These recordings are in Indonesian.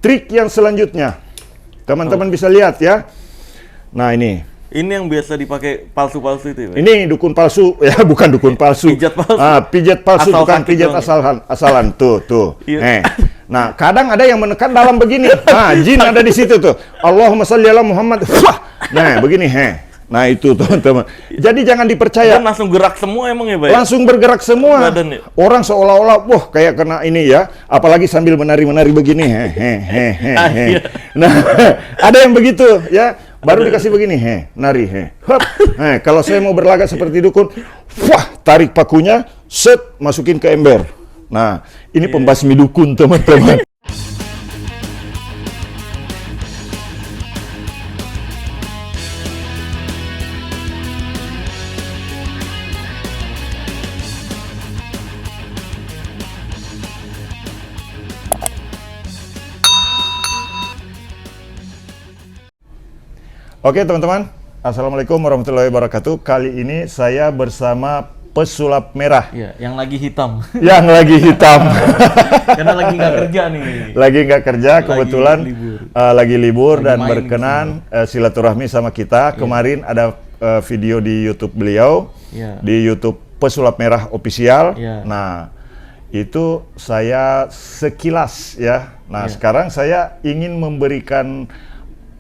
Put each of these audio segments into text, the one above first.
trik yang selanjutnya. Teman-teman bisa lihat ya. Nah, ini. Ini yang biasa dipakai palsu-palsu itu ya? Ini dukun palsu, ya bukan dukun palsu. Pijat palsu. Pijat palsu Asal bukan sakit pijat doang. asalan. Tuh. Iya. Nah, kadang ada yang menekan dalam begini. Nah, jin ada di situ tuh. Allahumma shalli ala Muhammad. Wah. Nah, begini, Nah, itu teman-teman. Jadi jangan dipercaya. Dan langsung gerak semua emang ya, Pak? Langsung bergerak semua. Badan, ya? Orang seolah-olah, wah kayak kena ini ya. Apalagi sambil menari-menari begini. Iya. Nah, ada yang begitu ya. Baru dikasih begini, nari, hop. Kalau saya mau berlagak seperti dukun, wah, tarik pakunya, set, masukin ke ember. Nah, ini pembasmi dukun, teman-teman. Oke teman-teman, Assalamualaikum warahmatullahi wabarakatuh. Kali ini saya bersama pesulap merah. Iya, yang lagi hitam. Yang lagi hitam. Karena lagi nggak kerja nih. Lagi nggak kerja, kebetulan lagi libur Lagi dan main berkenan silaturahmi sama kita. Kemarin ada video di YouTube beliau, di YouTube Pesulap Merah Official. Nah, itu saya sekilas ya. Nah, sekarang saya ingin memberikan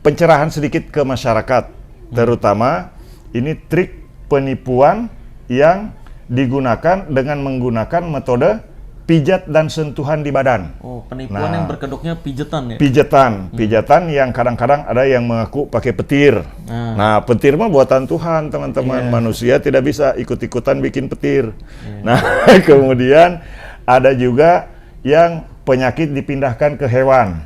pencerahan sedikit ke masyarakat, terutama ini trik penipuan yang digunakan dengan menggunakan metode pijat dan sentuhan di badan. Oh, penipuan yang berkedoknya pijatan ya? Pijatan yang kadang-kadang ada yang mengaku pakai petir. Nah, petir mah buatan Tuhan, teman-teman. Manusia tidak bisa ikut-ikutan bikin petir. Nah, kemudian ada juga yang penyakit dipindahkan ke hewan.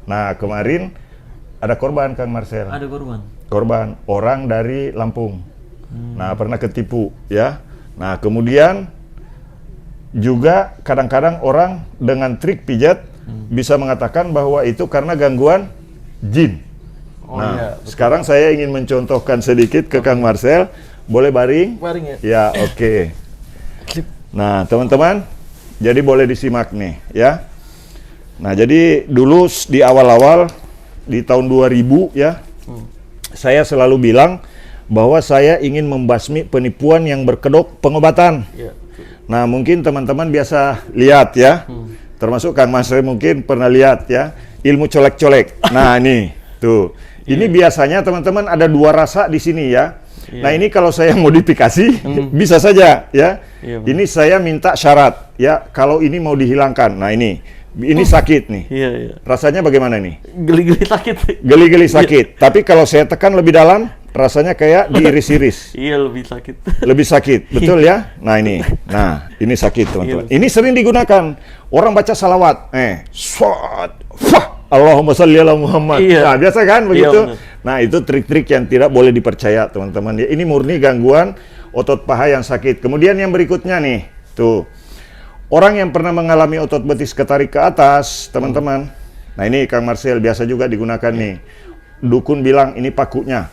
Nah, kemarin ada korban, Kang Marcel. Ada korban? Korban, orang dari Lampung. Nah, pernah ketipu, ya. Nah, kemudian juga kadang-kadang orang dengan trik pijat bisa mengatakan bahwa itu karena gangguan jin. Sekarang saya ingin mencontohkan sedikit ke Kang Marcel. Boleh baring? Baring ya? Ya, oke. Nah, teman-teman, jadi boleh disimak nih, ya. Nah, jadi dulu di awal-awal di tahun 2000 ya, saya selalu bilang bahwa saya ingin membasmi penipuan yang berkedok pengobatan. Nah, mungkin teman-teman biasa lihat ya, termasuk Kang Mas mungkin pernah lihat ya, ilmu colek-colek. Nah, ini tuh, ini biasanya teman-teman ada dua rasa di sini ya. Nah, ini kalau saya modifikasi bisa saja ya. Ini saya minta syarat ya, kalau ini mau dihilangkan. Nah, ini sakit nih. Rasanya bagaimana nih? Geli-geli sakit. Geli-geli sakit. Tapi kalau saya tekan lebih dalam, rasanya kayak diiris-iris. Iya, lebih sakit. Lebih sakit, betul ya? Nah, ini sakit teman-teman. Ini sering digunakan. Orang baca salawat. Allahumma shalli ala Muhammad. Nah, biasa kan begitu? Nah, itu trik-trik yang tidak boleh dipercaya, teman-teman. Ini murni gangguan otot paha yang sakit. Kemudian yang berikutnya nih, tuh. Orang yang pernah mengalami otot betis ketarik ke atas, teman-teman. Nah, ini Kang Marcel biasa juga digunakan nih. Dukun bilang ini pakunya.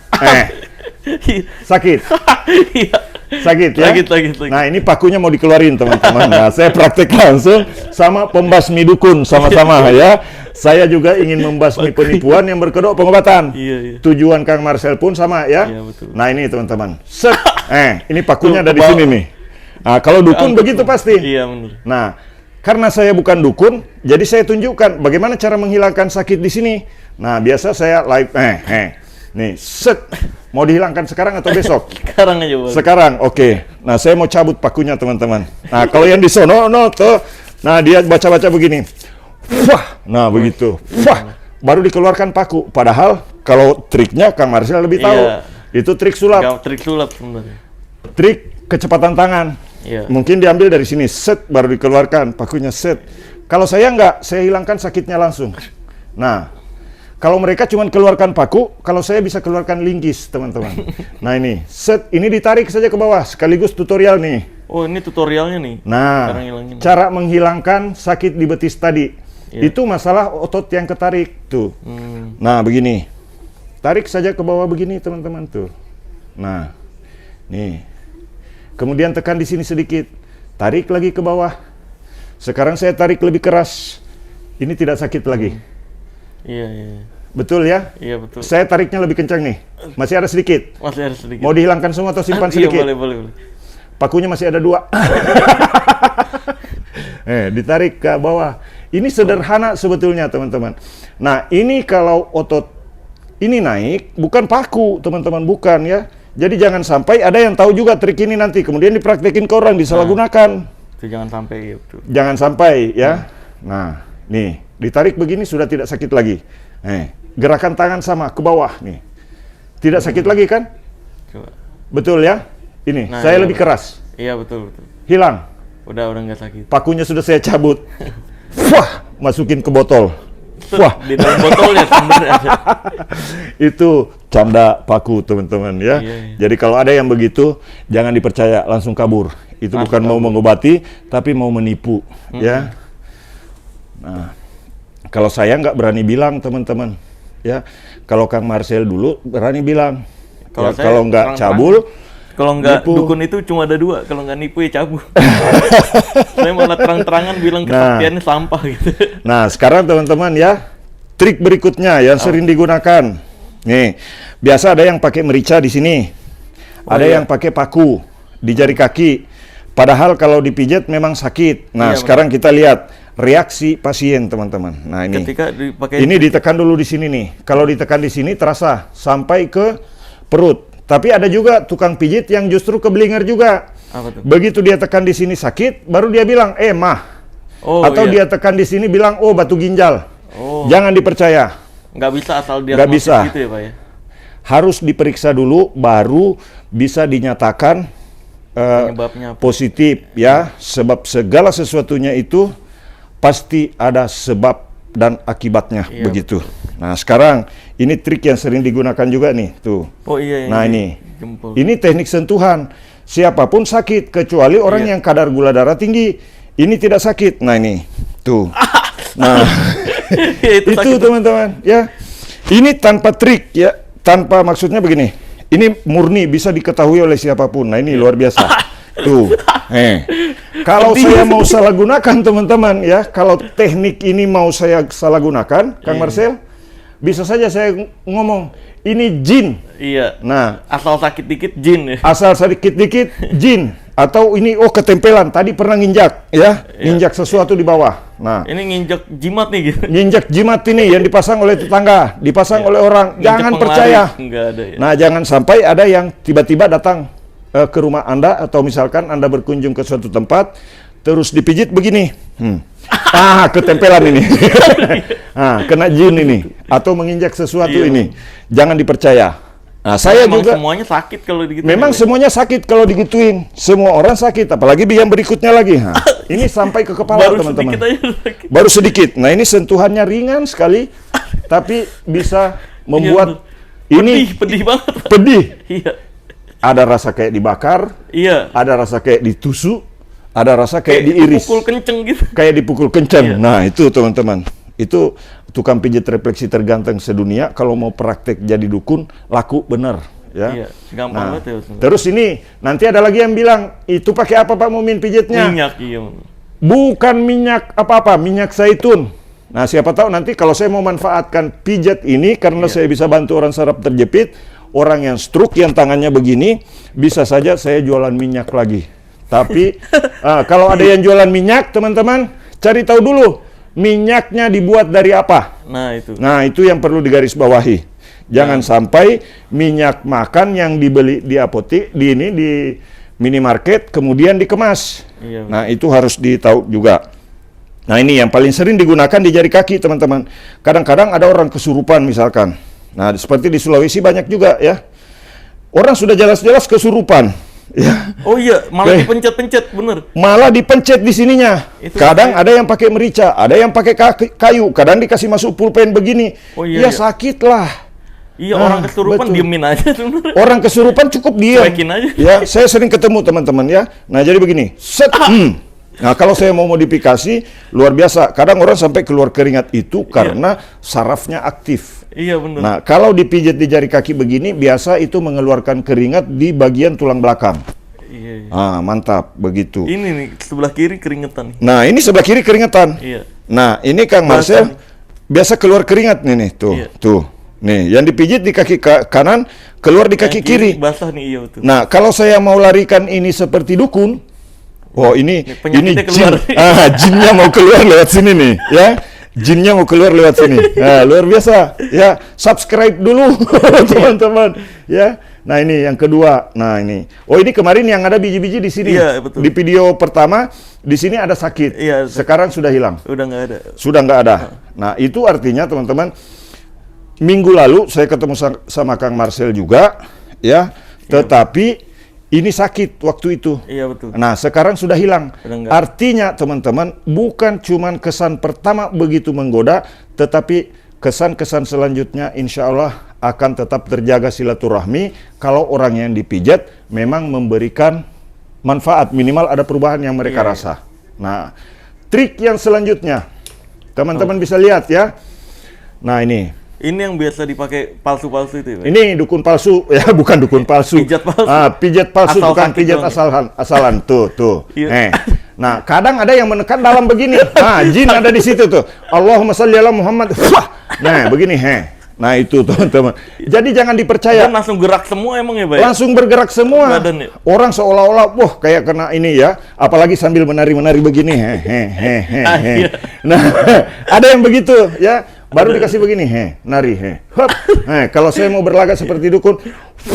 Sakit. Sakit ya? Sakit. Nah, ini pakunya mau dikeluarin, teman-teman. Nah, saya praktek langsung sama pembasmi dukun sama-sama ya. Saya juga ingin membasmi penipuan yang berkedok pengobatan. Tujuan Kang Marcel pun sama ya. Nah, ini teman-teman. Ini pakunya ada di sini nih. Nah, kalau dukun begitu pasti. Nah, karena saya bukan dukun, jadi saya tunjukkan bagaimana cara menghilangkan sakit di sini. Nah, biasa saya live, nih, set, mau dihilangkan sekarang atau besok? Sekarang aja, Bang. Sekarang, oke. Nah, saya mau cabut pakunya, teman-teman. Nah, kalau yang di sono, tuh, nah dia baca-baca begini. Wah, nah begitu. Wah, baru dikeluarkan paku. Padahal kalau triknya Kang Marcel lebih tahu. Itu trik sulap. Trik sulap sebenarnya. Trik kecepatan tangan. Mungkin diambil dari sini, set, baru dikeluarkan pakunya, set. Kalau saya enggak, saya hilangkan sakitnya langsung. Nah, kalau mereka cuma keluarkan paku, kalau saya bisa keluarkan linggis, teman-teman. Nah, ini, set, ini ditarik saja ke bawah, sekaligus tutorial nih. Oh, ini tutorialnya nih. Nah, cara menghilangkan sakit di betis tadi. Itu masalah otot yang ketarik, tuh. Nah, begini. Tarik saja ke bawah begini, teman-teman, tuh. Nah, nih. Kemudian tekan di sini sedikit, tarik lagi ke bawah. Sekarang saya tarik lebih keras. Ini tidak sakit lagi. Iya, iya. Betul ya? Iya, betul. Saya tariknya lebih kencang nih. Masih ada sedikit. Masih ada sedikit. Mau dihilangkan semua atau simpan Iya, sedikit? boleh. Pakunya masih ada 2. Ditarik ke bawah. Ini sederhana sebetulnya, teman-teman. Nah, ini kalau otot ini naik, bukan paku, teman-teman, bukan ya. Jadi jangan sampai ada yang tahu juga trik ini nanti, kemudian dipraktekin ke orang, disalahgunakan. Itu jangan sampai ya, betul. Jangan sampai ya. Nah, nih, ditarik begini sudah tidak sakit lagi. Gerakan tangan sama ke bawah nih. Tidak sakit lagi kan? Coba. Betul ya? Ini, Nah, saya iya, lebih keras. Iya, betul. Hilang. Udah nggak sakit. Pakunya sudah saya cabut. Wah, masukin ke botol. Wah, Di dalam botolnya sebenarnya. itu canda paku, teman-teman ya. Iya. Jadi kalau ada yang begitu, jangan dipercaya, langsung kabur. Itu bukan mau mengobati, tapi mau menipu, ya. Nah, kalau saya nggak berani bilang, teman-teman, ya. Kalau Kang Marcel dulu berani bilang, Kalau ya, saya kalau nggak cabul, kalau nggak nipu. dukun itu cuma ada 2, kalau nggak nipu ya cabul. Saya malah terang-terangan bilang kesaktiannya sampah gitu. Nah, sekarang teman-teman ya, trik berikutnya yang sering digunakan. Nih, biasa ada yang pakai merica di sini. Ada yang pakai paku di jari kaki. Padahal kalau dipijat memang sakit. Nah, sekarang kita lihat reaksi pasien, teman-teman. Nah, ini. Ketika dipakai Ini ditekan dulu di sini nih. Kalau ditekan di sini terasa sampai ke perut. Tapi ada juga tukang pijit yang justru ke belinger juga. apa tuh? Begitu dia tekan di sini sakit, baru dia bilang, mah. Oh, Atau iya. dia tekan di sini bilang, oh batu ginjal. Oh. Jangan dipercaya. Nggak bisa asal dia Nggak bisa. gitu ya, Pak ya? Harus diperiksa dulu, baru bisa dinyatakan Penyebabnya apa? positif ya. Sebab segala sesuatunya itu pasti ada sebab dan akibatnya, Iya, begitu. Nah, sekarang ini trik yang sering digunakan juga nih, tuh. Oh iya. Nah, ini. Jempol. Ini teknik sentuhan. Siapapun sakit, kecuali orang yang kadar gula darah tinggi. Ini tidak sakit. Nah, ini. Tuh. Nah, Ya, itu itu sakit. teman-teman, ya. Ini tanpa trik, ya. Tanpa, maksudnya begini. Ini murni bisa diketahui oleh siapapun. Nah, ini luar biasa. Tuh. Kalau saya mau salah gunakan, teman-teman, ya. Kalau teknik ini mau saya salah gunakan, Kang Marcel, bisa saja saya ngomong, ini jin. Iya. Nah, Asal sakit dikit jin ya. asal sedikit dikit jin, atau ini ketempelan, tadi pernah nginjak ya, nginjak sesuatu di bawah. Nah, Ini nginjak jimat nih gitu. nginjak jimat ini yang dipasang oleh tetangga, dipasang oleh orang, Nginjak jangan penglaris. percaya. Nggak ada ya. Nah, jangan sampai ada yang tiba-tiba datang ke rumah Anda, atau misalkan Anda berkunjung ke suatu tempat terus dipijit begini. Ketempelan ini. Kena jin ini, atau menginjak sesuatu ini. Jangan dipercaya. Nah, saya Memang juga semuanya sakit kalau digituin. memang ya? semuanya sakit kalau digituin. Semua orang sakit, apalagi yang berikutnya lagi. Ini sampai ke kepala, Baru teman-teman. sedikit aja sakit. Baru sedikit. Nah, ini sentuhannya ringan sekali, tapi bisa membuat ini pedih banget. Pak. pedih. Iya. Ada rasa kayak dibakar, Iya. ada rasa kayak ditusuk, ada rasa kayak diiris, Pukul kenceng gitu. kayak dipukul kencang. Iya. Nah, itu teman-teman. Itu tukang pijit refleksi terganteng sedunia. Kalau mau praktek jadi dukun, laku bener. Ya. Iya, gampang banget ya. Ustaz. Terus ini, nanti ada lagi yang bilang, itu pakai apa Pak Mumin pijitnya? Minyak, iya. Bukan minyak apa-apa, minyak zaitun. Nah, siapa tahu nanti kalau saya mau manfaatkan pijat ini, karena saya bisa bantu orang saraf terjepit, orang yang stroke yang tangannya begini, bisa saja saya jualan minyak lagi. Tapi, kalau ada yang jualan minyak, teman-teman, cari tahu dulu, minyaknya dibuat dari apa? Nah, itu. Nah, itu yang perlu digarisbawahi. Jangan sampai minyak makan yang dibeli di apotek, di minimarket, kemudian dikemas. Iya. Nah, itu harus ditahu juga. Nah, ini yang paling sering digunakan di jari kaki, teman-teman. Kadang-kadang ada orang kesurupan misalkan. Nah, seperti di Sulawesi banyak juga ya. Orang sudah jelas-jelas kesurupan. Ya. Oh iya, malah dipencet-pencet, bener. Malah dipencet di sininya. Itu Kadang ada yang pakai merica, ada yang pakai kayu, kadang dikasih masuk pulpen begini. Oh, iya, iya. Sakit lah. Iya, orang kesurupan betul. diemin aja sebenarnya. Orang kesurupan cukup diam. Cuekin aja. Ya, saya sering ketemu teman-teman ya. Nah, jadi begini. Set. Nah, kalau saya mau modifikasi, luar biasa. Kadang orang sampai keluar keringat itu karena sarafnya aktif. Iya, bener. Nah, kalau dipijat di jari kaki begini, biasa itu mengeluarkan keringat di bagian tulang belakang. Iya, iya. Mantap, begitu. Ini nih, sebelah kiri keringetan. Nah, ini sebelah kiri keringetan. Iya. Nah, ini Kang Marcel biasa keluar keringat nih tuh, Iya. tuh. Nih, yang dipijit di kaki kanan, keluar di kaki Yang kiri. basah nih, iya betul. Nah, kalau saya mau larikan ini seperti dukun, oh ini penyakitnya jin, keluar. jinnya mau keluar lewat sini nih, ya. Jinnya mau keluar lewat sini. Nah, luar biasa. Ya, subscribe dulu teman-teman, ya. Nah, ini yang kedua. Nah, ini. Oh, ini kemarin yang ada biji-biji di sini. Iya, betul. Di video pertama di sini ada sakit. Iya, Sekarang sudah hilang. Udah nggak ada. Sudah nggak ada. Nah, itu artinya teman-teman, minggu lalu saya ketemu sama Kang Marcel juga, ya. Tetapi ini sakit waktu itu. Iya betul. Nah, sekarang sudah hilang. Sudah nggak. Artinya teman-teman, bukan cuman kesan pertama begitu menggoda, tetapi kesan-kesan selanjutnya insya Allah akan tetap terjaga silaturahmi kalau orang yang dipijat memang memberikan manfaat, minimal ada perubahan yang mereka Iya, rasa. Nah, trik yang selanjutnya, teman-teman bisa lihat ya. Nah, ini. Ini yang biasa dipakai palsu-palsu itu ya, Pak? Ini dukun palsu, ya bukan dukun palsu. Pijat palsu. Pijat palsu, Asal bukan sakit pijat doang. asalan. Tuh. Iya. Nah, kadang ada yang menekan dalam begini. Nah, jin ada di situ tuh. Allahumma shalli ala Muhammad. Nah, begini, Nah, itu teman-teman. Jadi jangan dipercaya. Dan langsung gerak semua emang ya, Pak? Langsung bergerak semua. Badan ya? Orang seolah-olah, wah kayak kena ini ya. Apalagi sambil menari-menari begini. Iya. Nah, ada yang begitu ya. Baru dikasih begini, nari, Hup. Kalau saya mau berlagak seperti dukun,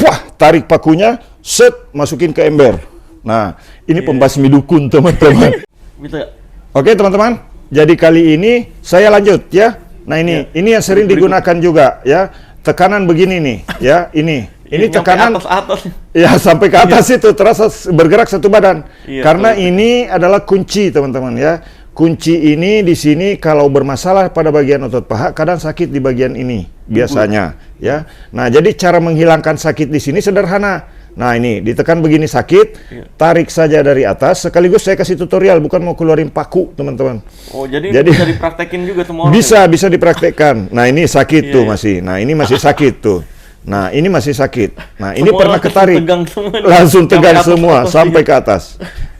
wah, tarik pakunya, set, masukin ke ember. Nah, ini pembasmi dukun, teman-teman. Bisa. Oke, teman-teman. Jadi kali ini saya lanjut ya. Nah, ini yang sering digunakan juga ya. Tekanan begini nih, ya, ini. Ini Nyampe tekanan atas. ya sampai ke atas itu terasa bergerak satu badan. Iya, Karena betul. ini adalah kunci, teman-teman ya. Kunci ini di sini kalau bermasalah pada bagian otot paha, kadang sakit di bagian ini biasanya, ya. Nah, jadi cara menghilangkan sakit di sini sederhana. Nah, ini ditekan begini sakit, tarik saja dari atas. Sekaligus saya kasih tutorial, bukan mau keluarin paku, teman-teman. Oh, jadi Jadi- bisa dipraktekin juga semua orang. Bisa dipraktekkan. Nah, ini sakit tuh Iya. masih. Nah, ini masih sakit tuh. Nah, ini masih sakit. Nah, ini Semua pernah langsung ketarik. tegang semua. Langsung Sampai tegang atas, semua atas, sampai iya. ke atas.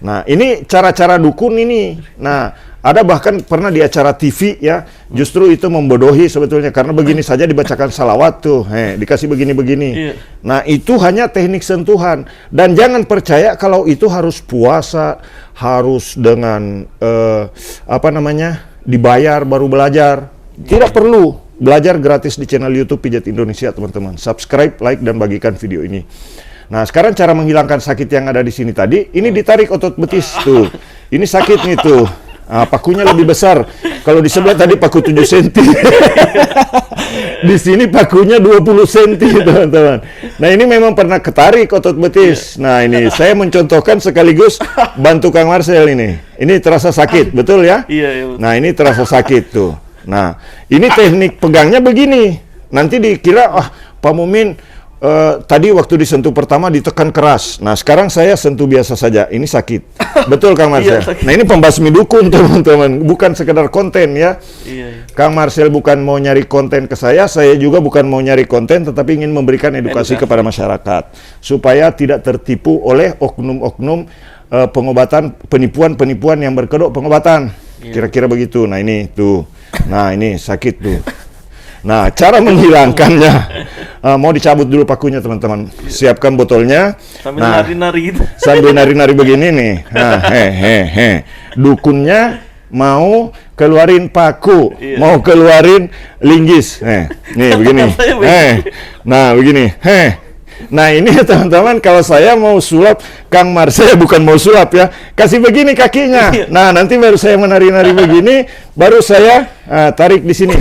Nah, ini cara-cara dukun ini. Nah, ada bahkan pernah di acara TV ya, justru itu membodohi sebetulnya karena begini saja dibacakan salawat tuh, dikasih begini-begini. Iya. Nah, itu hanya teknik sentuhan dan jangan percaya kalau itu harus puasa, harus dengan dibayar baru belajar. Tidak perlu. Belajar gratis di channel YouTube Pijat Indonesia, teman-teman. Subscribe, like, dan bagikan video ini. Nah, sekarang cara menghilangkan sakit yang ada di sini tadi, ini ditarik otot betis tuh. Ini sakit nih tuh. Nah, pakunya lebih besar. Kalau di sebelah tadi paku 7 cm. Di sini pakunya 20 cm, teman-teman. Nah, ini memang pernah ketarik otot betis. Nah, ini saya mencontohkan sekaligus bantu Kang Marcel ini. Ini terasa sakit, betul ya? Iya. Nah, ini terasa sakit tuh. Nah, ini teknik pegangnya begini. Nanti dikira, Pak Mumin tadi waktu disentuh pertama ditekan keras. Nah, sekarang saya sentuh biasa saja. Ini sakit. Betul, Kang Marcel? Iya, sakit. Nah, ini pembasmi dukun, teman-teman. Bukan sekedar konten ya. Iya. Kang Marcel bukan mau nyari konten ke saya juga bukan mau nyari konten, tetapi ingin memberikan edukasi kepada masyarakat. Supaya tidak tertipu oleh oknum-oknum pengobatan, penipuan-penipuan yang berkedok pengobatan. Kira-kira begitu. Nah, ini tuh. Nah, ini sakit tuh. Nah, cara menghilangkannya, mau dicabut dulu pakunya, teman-teman. Siapkan botolnya. Sambil Nah, nari-nari gitu. sambil nari-nari begini nih. Nah, Dukunnya mau keluarin paku, Iya. mau keluarin linggis. Nih begini. Saya begini. Nah, begini. Nah, ini teman-teman, kalau saya mau sulap, Kang Marcel bukan mau sulap ya, kasih begini kakinya. Iya. Nah, nanti baru saya menari-nari begini, baru saya tarik di sini.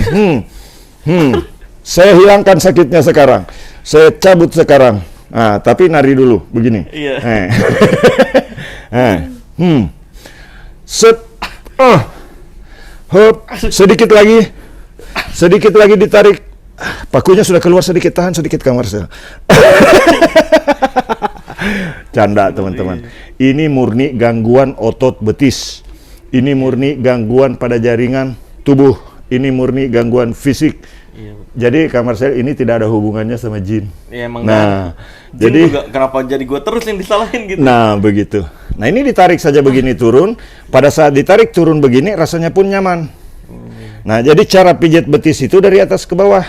Saya hilangkan sakitnya sekarang. Saya cabut sekarang. Nah, tapi nari dulu begini. Iya. Set. Hop, sedikit lagi ditarik. Pakunya sudah keluar sedikit, tahan sedikit Kang Marcel. Canda, teman-teman. Ini murni gangguan otot betis. Ini murni gangguan pada jaringan tubuh. Ini murni gangguan fisik. Iya. Jadi Kang Marcel ini tidak ada hubungannya sama jin. Ya, emang Nah, Jin jadi juga, kenapa jadi gua terus yang disalahin gitu? nah begitu. Nah, ini ditarik saja begini turun. Pada saat ditarik turun begini rasanya pun nyaman. Nah, jadi cara pijat betis itu dari atas ke bawah.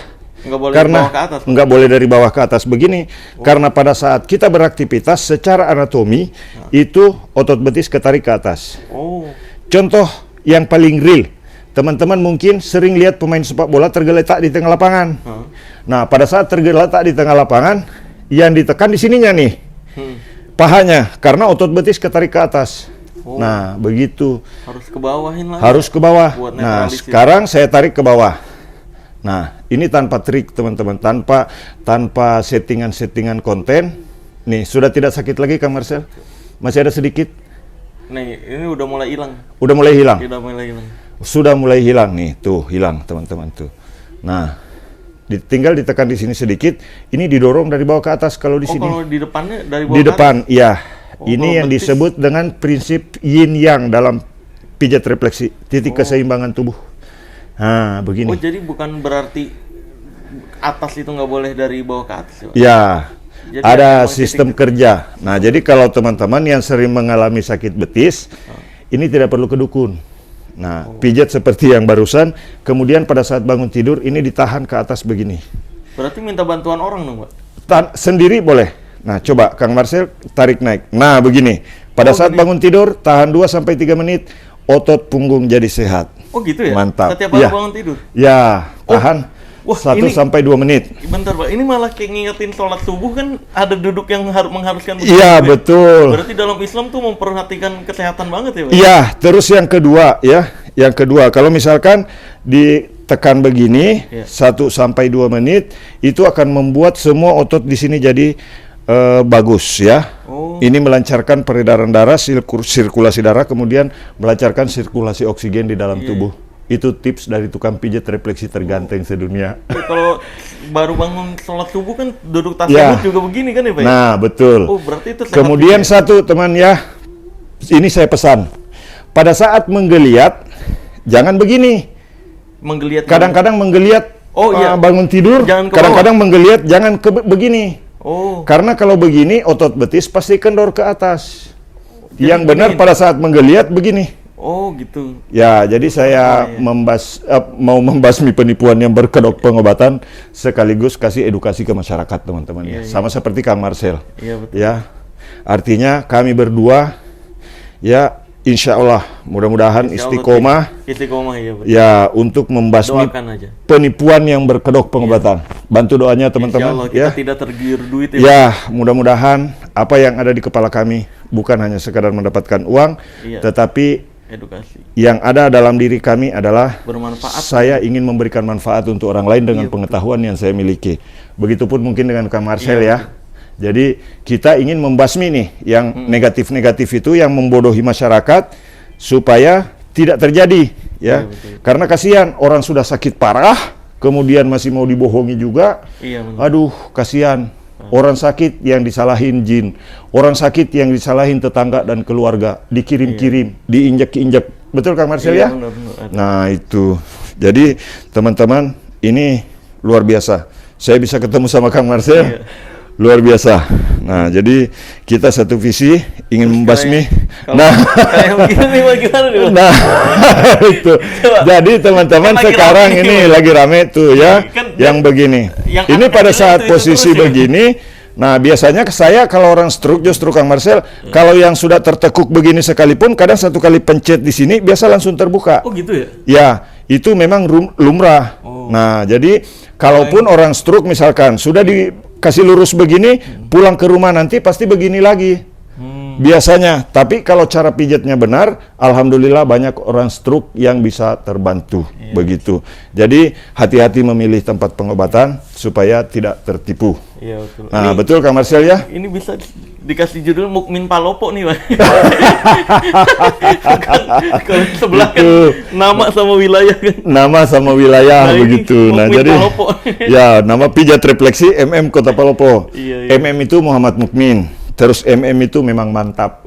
Nggak boleh Karena dari bawah ke atas. nggak boleh dari bawah ke atas begini. Karena pada saat kita beraktivitas secara anatomi itu otot betis ketarik ke atas. Oh. Contoh yang paling real, teman-teman mungkin sering lihat pemain sepak bola tergeletak di tengah lapangan. Nah, pada saat tergeletak di tengah lapangan, yang ditekan di sininya nih, pahanya, karena otot betis ketarik ke atas. Nah, begitu. Harus ke bawahin lagi. Harus ke bawah. Buat Nah, netralisir. sekarang saya tarik ke bawah. Nah, ini tanpa trik teman-teman, tanpa settingan-settingan konten. Nih, sudah tidak sakit lagi Kang Marcel? Masih ada sedikit? Nih, ini udah mulai hilang. Udah mulai hilang? Udah mulai hilang. Sudah mulai hilang nih, tuh hilang teman-teman tuh. Nah, tinggal ditekan di sini sedikit, ini didorong dari bawah ke atas kalau di sini. Kalau di depannya dari bawah Di ke depan, iya. Oh, Ini kalau yang betis. disebut dengan prinsip yin yang dalam pijat refleksi, titik keseimbangan tubuh. Nah, atas. Oh, begini. jadi bukan berarti atas itu nggak boleh dari bawah ke atas ya, Pak? Ya, Jadi ada memang sistem kerja. Nah, jadi kalau teman-teman yang sering mengalami sakit betis, ini tidak perlu ke dukun. Nah, pijat seperti yang barusan, kemudian pada saat bangun tidur, ini ditahan ke atas begini. Berarti minta bantuan orang dong, Pak? Sendiri boleh. Nah, coba Kang Marcel tarik naik. Nah, begini. Pada saat bangun tidur, tahan 2-3 menit, otot punggung jadi sehat. Oh gitu ya? Mantap. Setiap malam Iya. bangun tidur? Ya, tahan Wah, 1-2 menit. Bentar, Pak. Ini malah kayak ngingetin sholat subuh kan ada duduk yang mengharuskan begitu Iya, ya? betul. Berarti dalam Islam tuh memperhatikan kesehatan banget ya, Pak? Iya, terus yang kedua ya. Yang kedua, kalau misalkan ditekan begini 1-2 menit, itu akan membuat semua otot di sini jadi bagus ya. Oh. Ini melancarkan peredaran darah, sirkulasi darah, kemudian melancarkan sirkulasi oksigen di dalam tubuh. Itu tips dari tukang pijat refleksi terganteng sedunia. Kalau baru bangun sholat subuh kan duduk Ya. tasawuf juga begini kan ya, Pak? Nah, betul. Oh, berarti itu sehat Kemudian juga ya? satu teman ya, ini saya pesan. Pada saat menggeliat, jangan begini. Menggeliat. Kadang-kadang menggeliat Oh, iya. bangun tidur, Jangan ke kadang-kadang menggeliat jangan begini. Oh. Karena kalau begini otot betis pasti kendor ke atas. Jadi Yang benar begini. pada saat menggeliat begini. Oh, gitu. Ya, jadi saya mau membasmi penipuan yang berkedok pengobatan sekaligus kasih edukasi ke masyarakat teman-teman ya. Sama seperti Kang Marcel. Iya, betul. Ya, artinya kami berdua ya insya Allah mudah-mudahan Insya Allah, istiqomah Istiqomah ya, Pak. ya untuk membasmi Doakan aja. penipuan yang berkedok pengobatan. Bantu doanya Insya teman-teman Allah kita ya. tidak tergiur duit ya. Ya, mudah-mudahan apa yang ada di kepala kami bukan hanya sekadar mendapatkan uang, Iya. tetapi Edukasi. yang ada dalam diri kami adalah Bermanfaat. saya ingin memberikan manfaat untuk orang lain dengan pengetahuan yang saya miliki. Begitupun mungkin dengan Kang Marcel ya. Jadi kita ingin membasmi nih yang negatif-negatif itu yang membodohi masyarakat supaya tidak terjadi ya. Karena kasihan orang sudah sakit parah kemudian masih mau dibohongi juga. Iya, benar. Aduh, kasihan. Orang sakit yang disalahin jin, orang sakit yang disalahin tetangga dan keluarga, dikirim-kirim, diinjak-injak. Betul Kang Marcel ya? Iya, benar. Nah, itu. Jadi, teman-teman, ini luar biasa. Saya bisa ketemu sama Kang Marcel. Luar biasa. Nah, jadi kita satu visi ingin membasmi. Nah, Kayak begini bagaimana nih, Pak? nah itu. Jadi teman-teman Kan lagi sekarang rame ini nih, lagi rame tuh ya, Kan yang begini. yang Ini akan pada bilang saat itu posisi terus ya. begini, nah biasanya saya kalau orang stroke justru Kang Marcel, kalau yang sudah tertekuk begini sekalipun, kadang satu kali pencet di sini biasa langsung terbuka. Oh, gitu ya? Ya, itu memang lumrah. Nah, jadi kalaupun orang stroke misalkan sudah dikasih lurus begini, pulang ke rumah nanti pasti begini lagi. Biasanya, tapi kalau cara pijatnya benar, alhamdulillah banyak orang stroke yang bisa terbantu. Begitu. Jadi hati-hati memilih tempat pengobatan supaya tidak tertipu. Iya, betul. Nah, betul Kang Marcel ya? Ini bisa dikasih judul Mukmin Palopo nih, Pak. Kalau sebelah kan Itu. nama sama wilayah kan. Nama sama wilayah Nah, ini begitu. Nah, Mukmin jadi Palopo. ya nama pijat refleksi MM Kota Palopo. Iya. MM itu Muhammad Mukmin. Terus MM itu memang mantap.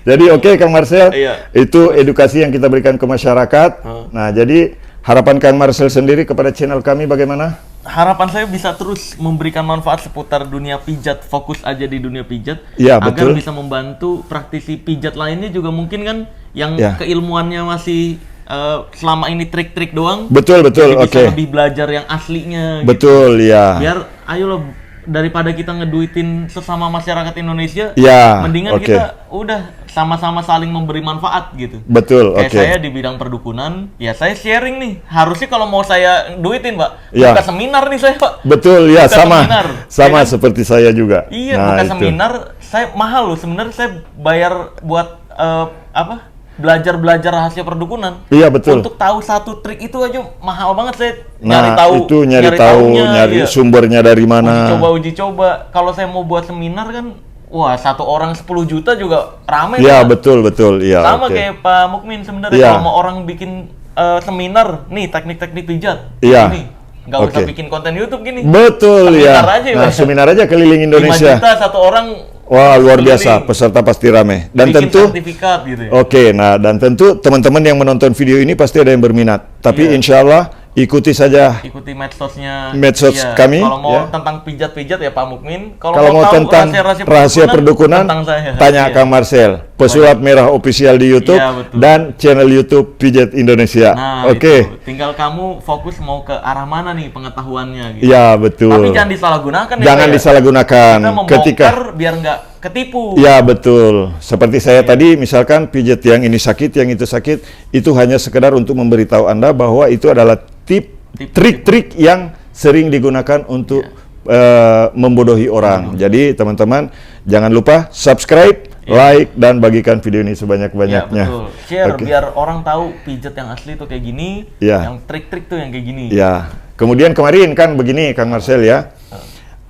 Jadi oke Kang Marcel, Iya. itu edukasi yang kita berikan ke masyarakat. Nah, jadi harapan Kang Marcel sendiri kepada channel kami bagaimana? Harapan saya bisa terus memberikan manfaat seputar dunia pijat, fokus aja di dunia pijat, Iya, agar betul. bisa membantu praktisi pijat lainnya juga mungkin kan yang Ya. keilmuannya masih selama ini trik-trik doang. Betul, Jadi oke. bisa lebih belajar yang aslinya. Gitu. Betul, ya. Biar ayolah daripada kita ngeduitin sesama masyarakat Indonesia, Ya, mendingan oke. kita udah sama-sama saling memberi manfaat gitu. Betul, Kayak oke. saya di bidang perdukunan, ya saya sharing nih. Harusnya kalau mau saya duitin, Pak, Ya. buka seminar nih saya, Pak. Betul, ya, Buka sama. seminar, Sama ya kan? seperti saya juga. Iya, Nah, buka itu. seminar, saya mahal loh. Sebenarnya saya bayar buat belajar rahasia perdukunan. Iya, betul. Untuk tahu satu trik itu aja mahal banget saya. Nah, nyari nyari taunya, iya. sumbernya dari mana. Uji coba. Kalau saya mau buat seminar kan, wah, satu orang 10 juta juga ramai. Ya, Pak. betul, ya. Sama oke. kayak Pak Mukmin sebenarnya. Iya. Kalau mau orang bikin seminar, nih teknik-teknik pijat. Iya. Ini. Nggak usah Oke. bikin konten YouTube gini. Betul, ya. Seminar aja, Nah, Pak. seminar aja keliling 5 Indonesia. juta satu orang. Wah, luar biasa, keliling. peserta pasti rame. Dan Bikin tentu sertifikat gitu ya. oke, nah dan tentu teman-teman yang menonton video ini pasti ada yang berminat. Tapi Iya. insya Allah ikuti saja Ikuti medsosnya. Medsos kami, Kalau mau ya. tentang pijat-pijat ya Pak Mukmin. kalau mau tahu tentang rahasia perdukunan, tentang saya. tanya Iya. Kang Marcel, Pesulap Merah Official di YouTube Iya, betul. dan channel YouTube Pijat Indonesia. Nah, Oke, itu. Tinggal kamu fokus mau ke arah mana nih pengetahuannya gitu. ya betul. Tapi jangan disalahgunakan ya. Jangan Pak, ya. disalahgunakan Kita membongkar ketika. biar nggak ketipu. Ya betul. Seperti saya Iya. tadi, misalkan pijat yang ini sakit, yang itu sakit, itu hanya sekedar untuk memberitahu Anda bahwa itu adalah trik-trik yang sering digunakan untuk membodohi orang. Jadi teman-teman jangan lupa subscribe, like, dan bagikan video ini Iya, sebanyak-banyaknya. betul. Share Oke. biar orang tahu pijat yang asli tuh kayak gini, Iya. yang trik-trik tuh yang kayak gini. Ya. Kemudian kemarin kan begini, Kang Marcel ya.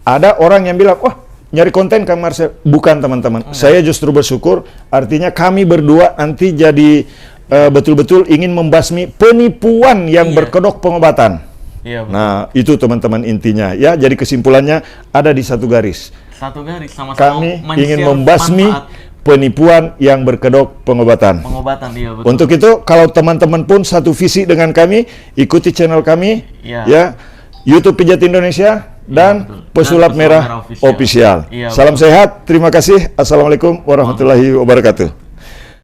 Ada orang yang bilang, wah nyari konten Kang Marcel. Bukan teman-teman. Saya justru bersyukur, artinya kami berdua nanti jadi betul-betul ingin membasmi penipuan yang Iya. berkedok pengobatan. Iya, betul. Nah, itu teman-teman intinya ya. Jadi kesimpulannya ada di satu garis. Satu garis sama-sama Kami ingin men-share membasmi manfaat penipuan yang berkedok pengobatan. pengobatan, iya betul. Untuk itu, kalau teman-teman pun satu visi dengan kami, ikuti channel kami, Iya. ya, YouTube Pijat Indonesia dan betul. Pesulap Dan Merah Official. Official. Iya, Salam sehat, terima kasih. Assalamualaikum warahmatullahi wabarakatuh.